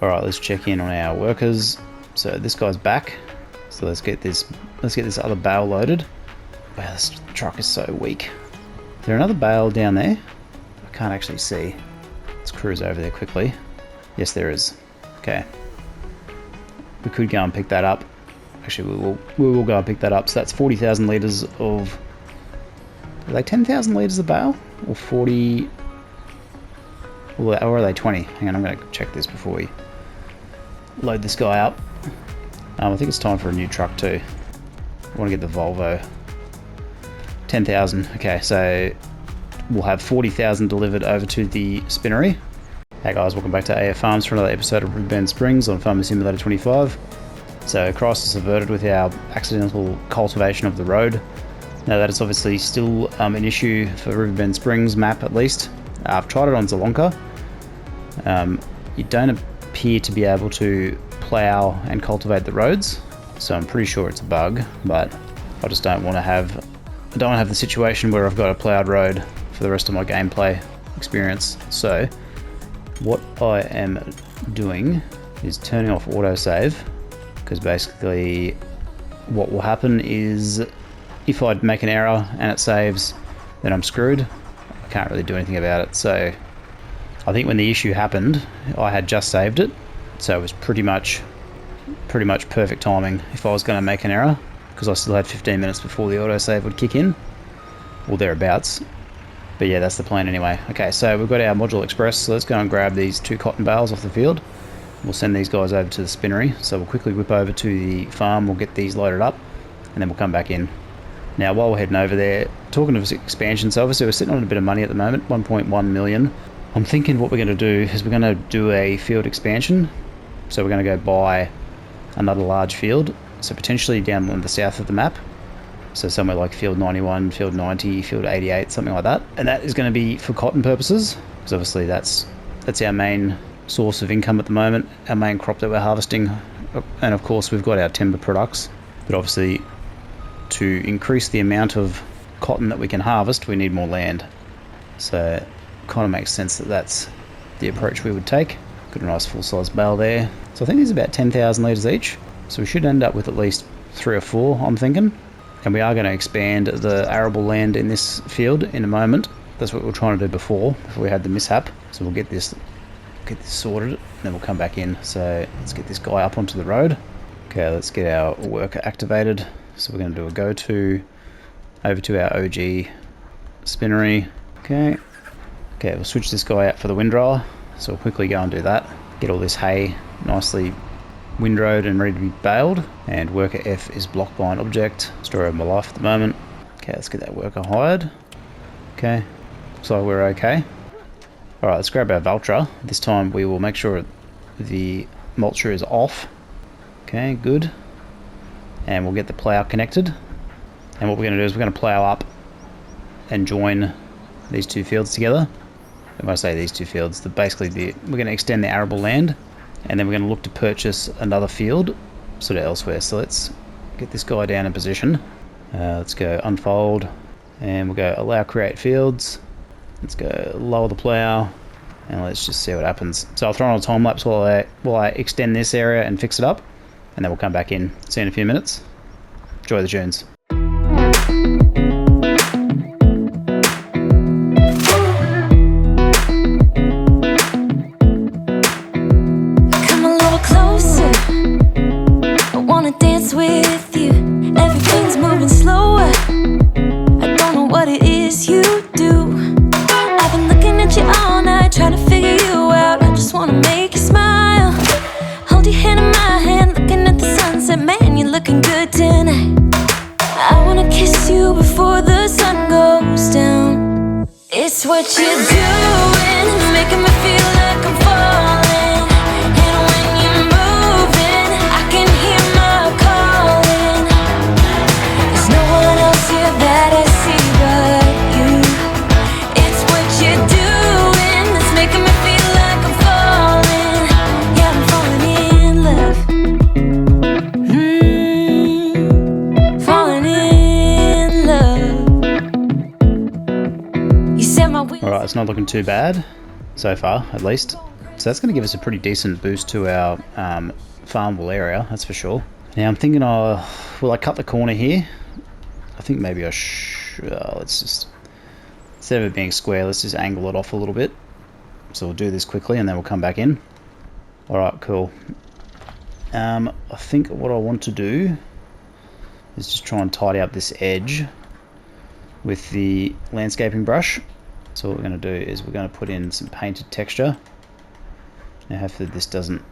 Alright, let's check in on our workers. So this guy's back. So let's get this other bale loaded. Wow, this truck is so weak. Is there another bale down there? I can't actually see. Let's cruise over there quickly. Yes, there is. Okay. We could go and pick that up. Actually, we will go and pick that up. So that's 40,000 litres of... Are they 10,000 litres a bale? Or 40... Or are they 20? Hang on, I'm going to check this before we load this guy up. I think it's time for a new truck too. I want to get the Volvo. 10,000. Okay, so we'll have 40,000 delivered over to the spinnery. Hey guys, welcome back to AF Farms for another episode of Riverbend Springs on Farming Simulator 25. So crisis averted with our accidental cultivation of the road. Now that is obviously still an issue for Riverbend Springs map at least. I've tried it on Zalonka. You don't appear to be able to plough and cultivate the roads, so I'm pretty sure it's a bug, but I just don't want to have the situation where I've got a ploughed road for the rest of my gameplay experience. So what I am doing is turning off autosave, because basically what will happen is if I make an error and it saves, then I'm screwed. I can't really do anything about it. So I think when the issue happened, I had just saved it, so it was pretty much perfect timing if I was going to make an error, because I still had 15 minutes before the autosave would kick in, or thereabouts. But yeah, that's the plan anyway. Okay, so we've got our Module Express, so let's go and grab these 2 cotton bales off the field. We'll send these guys over to the spinnery, so we'll quickly whip over to the farm, we'll get these loaded up, and then we'll come back in. Now, while we're heading over there, talking of expansion, so obviously we're sitting on a bit of money at the moment, 1.1 million. I'm thinking what we're going to do is we're going to do a field expansion. So we're going to go buy another large field, so potentially down on the south of the map. So somewhere like field 91, field 90, field 88, something like that. And that is going to be for cotton purposes, because obviously that's our main source of income at the moment, our main crop that we're harvesting. And of course we've got our timber products, but obviously to increase the amount of cotton that we can harvest, we need more land. So kind of makes sense that that's the approach we would take. Got a nice full-size bale there. So I think there's about 10,000 litres each. So we should end up with at least 3 or 4, I'm thinking. And we are going to expand the arable land in this field in a moment. That's what we were trying to do before we had the mishap. So we'll get this sorted, and then we'll come back in. So let's get this guy up onto the road. Okay, let's get our worker activated. So we're going to do a go-to over to our OG spinnery. Okay, we'll switch this guy out for the windrower. So we'll quickly go and do that. Get all this hay nicely windrowed and ready to be baled. And worker F is blocked by an object. Story of my life at the moment. Okay, let's get that worker hired. Okay, looks like we're okay. Alright, let's grab our Valtra. This time we will make sure the mulcher is off. Okay, good. And we'll get the plough connected. And what we're going to do is we're going to plough up and join these 2 fields together. When I say these 2 fields, we're going to extend the arable land, and then we're going to look to purchase another field sort of elsewhere. So let's get this guy down in position. Let's go unfold, and we'll go allow create fields. Let's go lower the plough, and let's just see what happens. So I'll throw on a time lapse while I extend this area and fix it up, and then we'll come back in. See you in a few minutes. Enjoy the tunes. With you, everything's moving slower. I don't know what it is you do. I've been looking at you all night, trying to figure you out. I just wanna make you smile. Hold your hand in my hand, looking at the sunset. Man, you're looking good tonight. I wanna kiss you before the sun goes down. It's what you're doing, making me feel like I'm falling. And when you're moving, I can hear my calling. There's no one else here that I see but you. It's what you're doing that's making me feel like I'm falling. Yeah, I'm falling in love. Falling in love. You set my wheels. Alright, it's not looking too bad so far, at least. So that's going to give us a pretty decent boost to our farmable area, that's for sure. Now I'm thinking, will I cut the corner here? I think maybe I should. Let's just, instead of it being square, let's just angle it off a little bit. So we'll do this quickly and then we'll come back in. Alright, cool. I think what I want to do is just try and tidy up this edge with the landscaping brush. So what we're going to do is we're going to put in some painted texture. Now hopefully this doesn't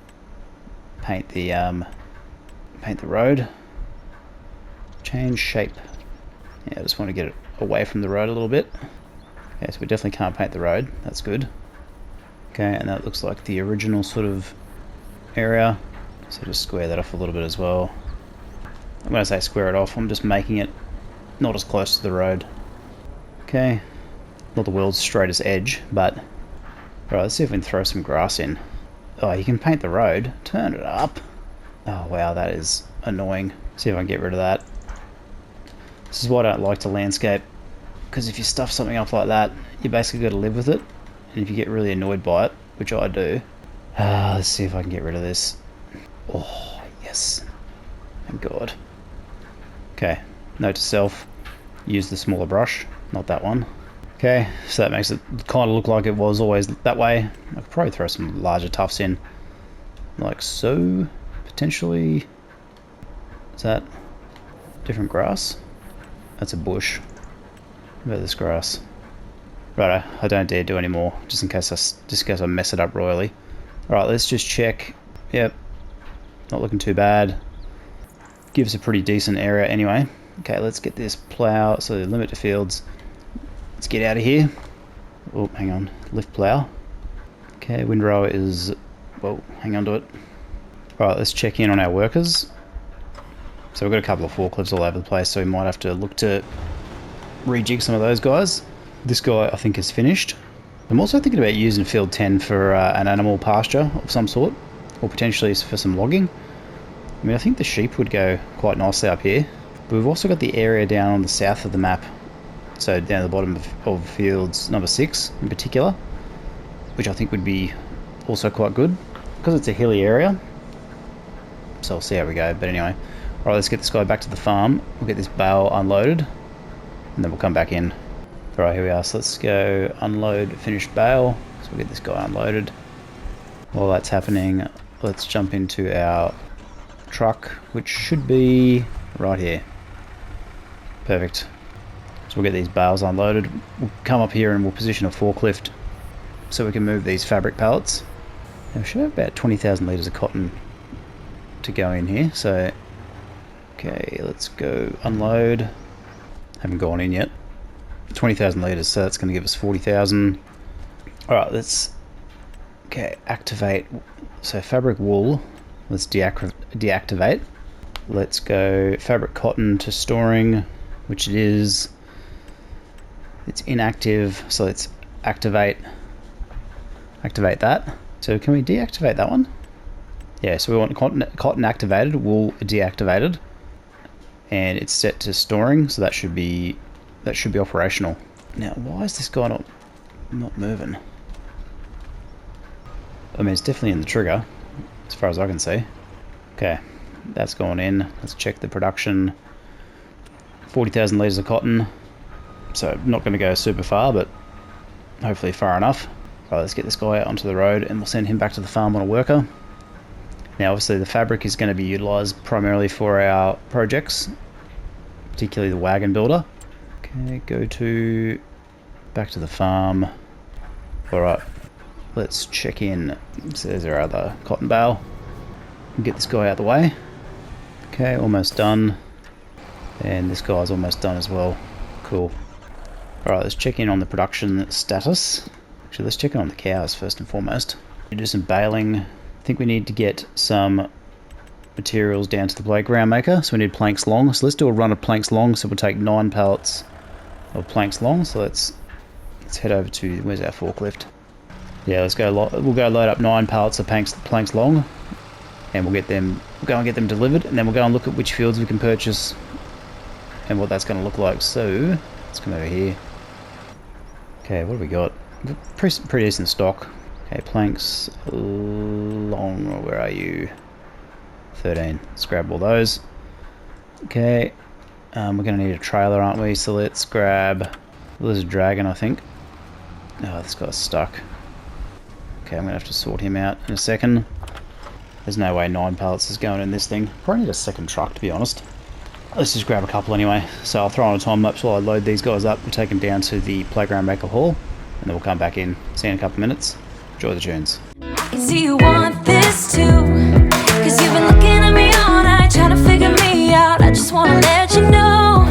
paint the road. Change shape. Yeah, I just want to get it away from the road a little bit. Okay, so we definitely can't paint the road. That's good. Okay, and that looks like the original sort of area. So just square that off a little bit as well. When I say square it off, I'm just making it not as close to the road. Okay, not the world's straightest edge, but right, let's see if we can throw some grass in. Oh, you can paint the road. Turn it up. Oh wow, that is annoying. See if I can get rid of that. This is why I don't like to landscape, because if you stuff something up like that, you basically got to live with it. And if you get really annoyed by it, which I do, let's see if I can get rid of this. Oh, yes. Thank God. Okay, note to self, use the smaller brush, not that one. Okay, so that makes it kind of look like it was always that way. I could probably throw some larger tufts in, like so, potentially. Is that different grass? That's a bush. What about this grass? Righto, I don't dare do any more, just in case I mess it up royally. Alright, let's just check. Yep, not looking too bad. Gives a pretty decent area anyway. Okay, let's get this plow, so limit to fields. Let's get out of here. Oh, hang on, lift plow. Okay, windrow is, whoa, hang on to it. Alright, let's check in on our workers. So we've got a couple of forklifts all over the place, so we might have to look to rejig some of those guys. This guy I think is finished. I'm also thinking about using field 10 for an animal pasture of some sort, or potentially for some logging. I mean, I think the sheep would go quite nicely up here. But we've also got the area down on the south of the map, so down at the bottom of fields number 6 in particular, which I think would be also quite good, because it's a hilly area. So I'll see how we go, but anyway. Alright, let's get this guy back to the farm. We'll get this bale unloaded, and then we'll come back in. Alright, here we are. So let's go unload finished bale. So we'll get this guy unloaded. While that's happening, let's jump into our truck, which should be right here. Perfect. So we'll get these bales unloaded. We'll come up here and we'll position a forklift so we can move these fabric pallets. Now we should have about 20,000 litres of cotton to go in here. So, okay, let's go unload. Haven't gone in yet. 20,000 litres, so that's going to give us 40,000. Alright, let's activate. So fabric wool, let's deactivate. Let's go fabric cotton to storing, which it is. It's inactive, so let's activate that. So can we deactivate that one? Yeah, so we want cotton activated, wool deactivated, and it's set to storing, so that should be operational. Now, why is this guy not moving? I mean, it's definitely in the trigger, as far as I can see. Okay, that's gone in. Let's check the production. 40,000 litres of cotton. So, not going to go super far, but hopefully far enough. Right, let's get this guy out onto the road, and we'll send him back to the farm on a worker. Now, obviously, the fabric is going to be utilised primarily for our projects, particularly the wagon builder. Okay, back to the farm. Alright, let's check in. So there's our other cotton bale. Get this guy out of the way. Okay, almost done. And this guy's almost done as well. Cool. Alright, let's check in on the production status. Actually, let's check in on the cows first and foremost. We do some baling. I think we need to get some materials down to the playground maker. So we need planks long. So let's do a run of planks long. So we'll take 9 pallets of planks long. So let's head over to, where's our forklift? Yeah, let's go. We'll go load up 9 pallets of planks long, and we'll go and get them delivered, and then we'll go and look at which fields we can purchase and what that's going to look like. So let's come over here. Okay, what have we got? Pretty decent stock. Okay, planks long, where are you? 13. Let's grab all those. Okay, we're going to need a trailer, aren't we? So let's grab... Well, there's a dragon, I think. Oh, this guy's stuck. Okay, I'm going to have to sort him out in a second. There's no way 9 pallets is going in this thing. Probably need a second truck, to be honest. Let's just grab a couple anyway. So I'll throw on a time lapse while I load these guys up. We'll take them down to the Playground Maker Hall, and then we'll come back in. See you in a couple of minutes. Enjoy the tunes. I can see you want this too, 'cause you've been looking at me all night, trying to figure me out. I just wanna let you know,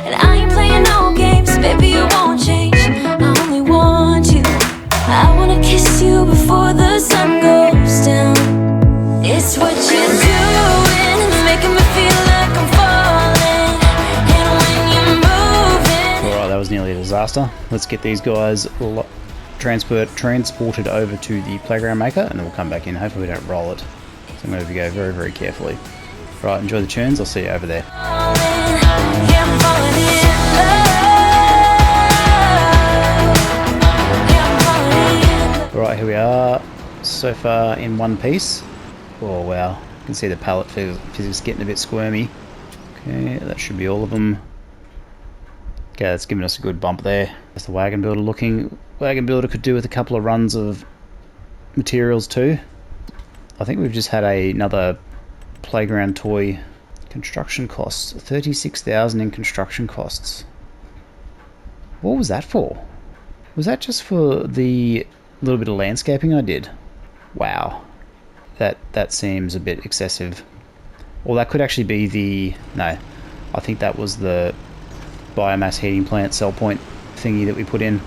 and I ain't playing no games, baby, you won't change. I only want you. I wanna kiss you before the sun goes down. It's what you're doing, it's making me feel like I'm falling. And when you're moving. Alright, that was nearly a disaster. Let's get these guys transported over to the Playground Maker, and then we'll come back in. Hopefully we don't roll it. So I'm going to go very, very carefully. Right, enjoy the tunes. I'll see you over there. Alright, here we are. So far in one piece. Oh wow, you can see the pallet physics getting a bit squirmy. Okay, that should be all of them. Okay, that's giving us a good bump there. That's the wagon builder looking. Wagon builder could do with a couple of runs of materials too. I think we've just had another playground toy construction costs. 36,000 in construction costs. What was that for? Was that just for the little bit of landscaping I did? Wow. That seems a bit excessive. Well, that could actually be the... No, I think that was the biomass heating plant sell point thingy that we put in.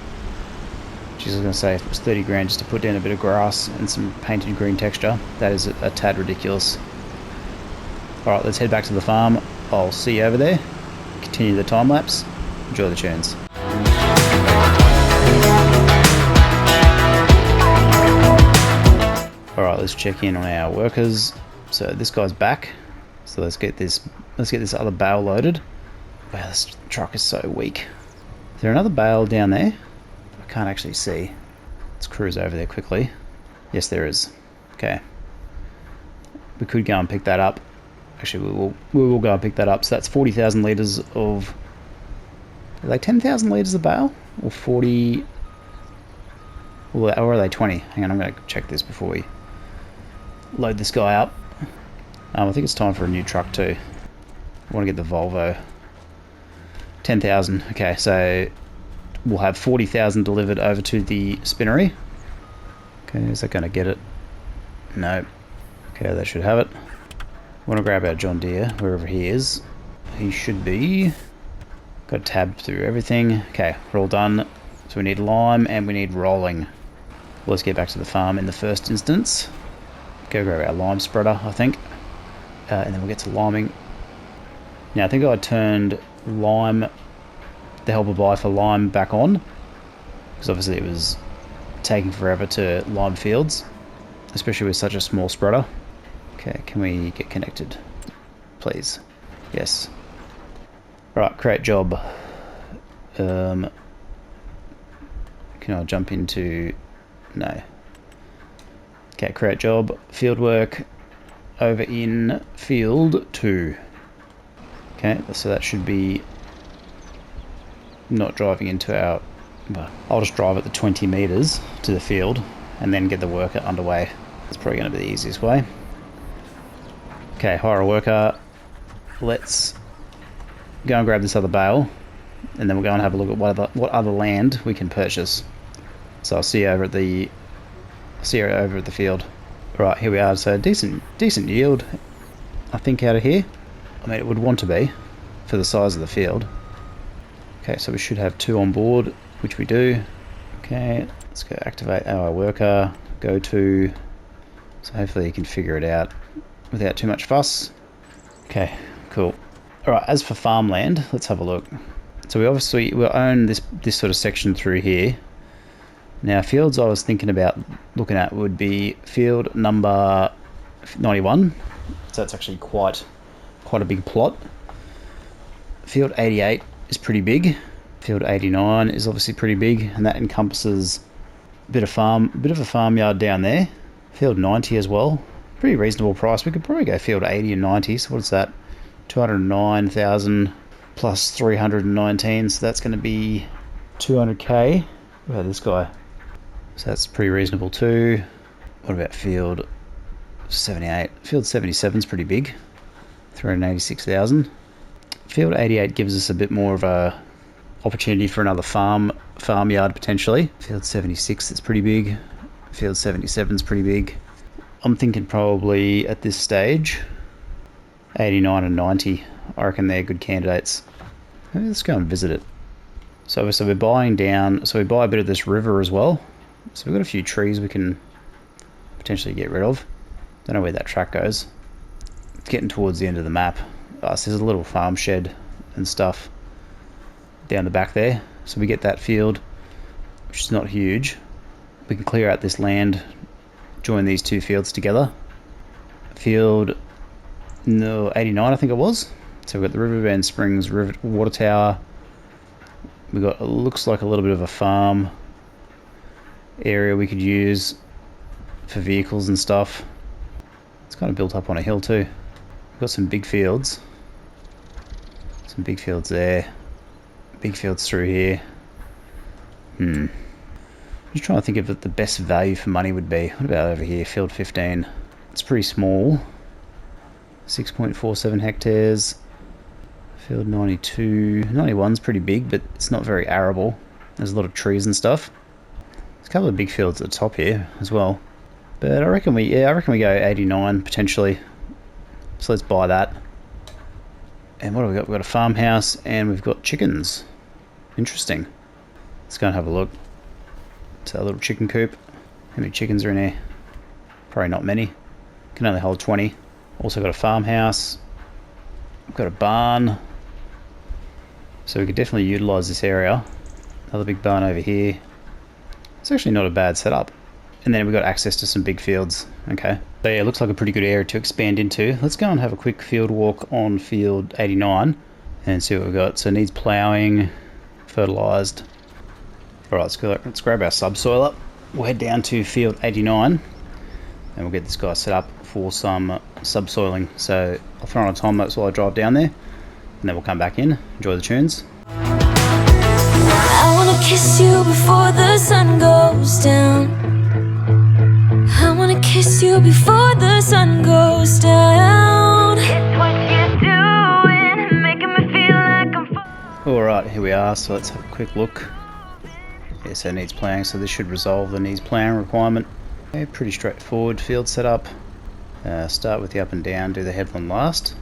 Jeez, I was going to say, if it was 30 grand just to put down a bit of grass and some painted green texture, that is a tad ridiculous. Alright, let's head back to the farm. I'll see you over there. Continue the time lapse. Enjoy the tunes. Alright, let's check in on our workers. So this guy's back. So let's get this other bale loaded. Wow, this truck is so weak. Is there another bale down there? I can't actually see. Let's cruise over there quickly. Yes, there is. Okay. We could go and pick that up. Actually, we will go and pick that up. So that's 40,000 litres of... Are they 10,000 litres a bale? Or 40... Or are they 20? Hang on, I'm going to check this before we load this guy up. I think it's time for a new truck too. I want to get the Volvo. 10,000. Okay, so we'll have 40,000 delivered over to the spinnery. Okay, is that going to get it? No. Okay, that should have it. I want to grab our John Deere, wherever he is. He should be... Got to tab through everything. Okay, we're all done. So we need lime and we need rolling. Let's get back to the farm in the first instance. Go grab our lime spreader, I think. And then we'll get to liming. Now, I think I turned lime, the helper buy for lime back on. Because obviously it was taking forever to lime fields. Especially with such a small spreader. Okay, can we get connected? Please. Yes. Right, create job. Can I jump into... No. Okay, create job. Field work. Over in field 2. Okay, so that should be not driving into our... Well, I'll just drive it the 20 meters to the field and then get the worker underway. It's probably going to be the easiest way. Okay, hire a worker. Let's go and grab this other bale, and then we'll go and have a look at what other land we can purchase. So I'll see you over at the field. Right, here we are. So decent yield, I think, out of here. I mean, it would want to be for the size of the field. Okay, so we should have 2 on board, which we do. Okay, let's go activate our worker. Go to. So hopefully you can figure it out without too much fuss. Okay, cool. Alright, as for farmland, let's have a look. So we'll own this sort of section through here. Now, fields I was thinking about looking at would be field number 91. So that's actually quite a big plot. Field 88 is pretty big. Field 89 is obviously pretty big, and that encompasses bit of a farmyard down there. Field 90 as well. Pretty reasonable price. We could probably go field 80 and 90. So what's that? 209,000 plus 319. So that's going to be 200k. What about this guy? So that's pretty reasonable too. What about field 78? Field 77 is pretty big. 386,000. Field 88 gives us a bit more of a opportunity for another farmyard potentially. Field 76 is pretty big. Field 77 is pretty big. I'm thinking probably at this stage 89 and 90. I reckon they're good candidates. Let's go and visit it. So we're buying down, so we buy a bit of this river as well. So we've got a few trees we can potentially get rid of. Don't know where that track goes. It's getting towards the end of the map. So there's a little farm shed and stuff down the back there. So we get that field, which is not huge. We can clear out this land, join these two fields together. Field 89, I think it was. So we've got the Riverbend Springs water tower. We've got, it looks like a little bit of a farm area we could use for vehicles and stuff. It's kind of built up on a hill too. We've got some big fields. Some big fields there. Big fields through here. I'm just trying to think of what the best value for money would be. What about over here? Field 15. It's pretty small. 6.47 hectares. Field 92. 91's pretty big, but it's not very arable. There's a lot of trees and stuff. There's a couple of big fields at the top here as well. But I reckon we go 89 potentially. So let's buy that. And what have we got? We've got a farmhouse and we've got chickens. Interesting. Let's go and have a look. It's our little chicken coop. How many chickens are in here? Probably not many. Can only hold 20. Also got a farmhouse. We've got a barn. So we could definitely utilise this area. Another big barn over here. It's actually not a bad setup. And then we've got access to some big fields. Okay. So yeah, it looks like a pretty good area to expand into. Let's go and have a quick field walk on field 89 and see what we've got. So it needs ploughing, fertilised. Alright, let's grab our subsoil up. We'll head down to field 89 and we'll get this guy set up for some subsoiling. So I'll throw on a time lapse while I drive down there and then we'll come back in. Enjoy the tunes. I wanna kiss you before the sun goes down. I wanna kiss you before the sun goes down. It's what you're doing, making me feel like I'm Alright, here we are. So let's have a quick look. Yeah, so it needs ploughing, so this should resolve the needs ploughing requirement. Okay, pretty straightforward field setup. Start with the up and down, do the headland last.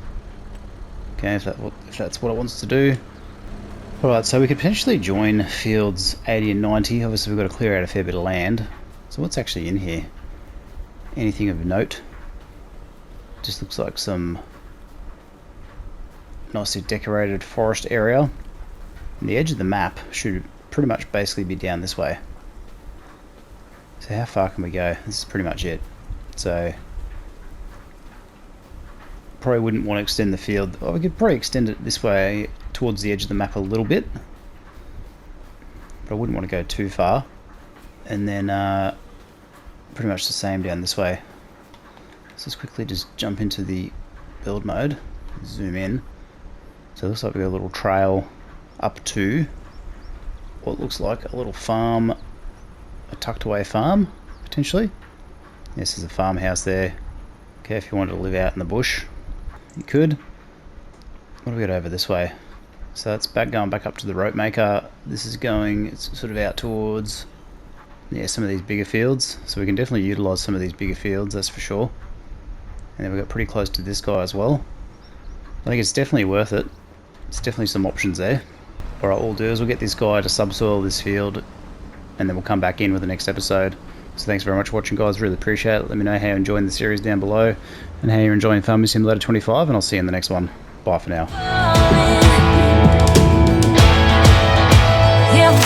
Okay, if that's what it wants to do. Alright, so we could potentially join fields 80 and 90. Obviously we've got to clear out a fair bit of land. So what's actually in here? Anything of note? Just looks like some nicely decorated forest area. And the edge of the map should pretty much basically be down this way. So how far can we go? This is pretty much it. So probably wouldn't want to extend the field. Well, we could probably extend it this way towards the edge of the map a little bit, but I wouldn't want to go too far. And then pretty much the same down this way. So let's quickly just jump into the build mode, zoom in. So it looks like we got a little trail up to what looks like a little farm, a tucked away farm potentially. This is a farmhouse there. Okay, if you wanted to live out in the bush you could. What do we got over this way? So that's going back up to the rope maker. This is going, it's sort of out towards, yeah, some of these bigger fields. So we can definitely utilise some of these bigger fields, that's for sure. And then we got pretty close to this guy as well. I think it's definitely worth it. There's definitely some options there. Alright, what we'll do is we'll get this guy to subsoil this field and then we'll come back in with the next episode. So thanks very much for watching, guys. Really appreciate it. Let me know how you're enjoying the series down below and how you're enjoying Farming Simulator 25, and I'll see you in the next one. Bye for now. Yeah,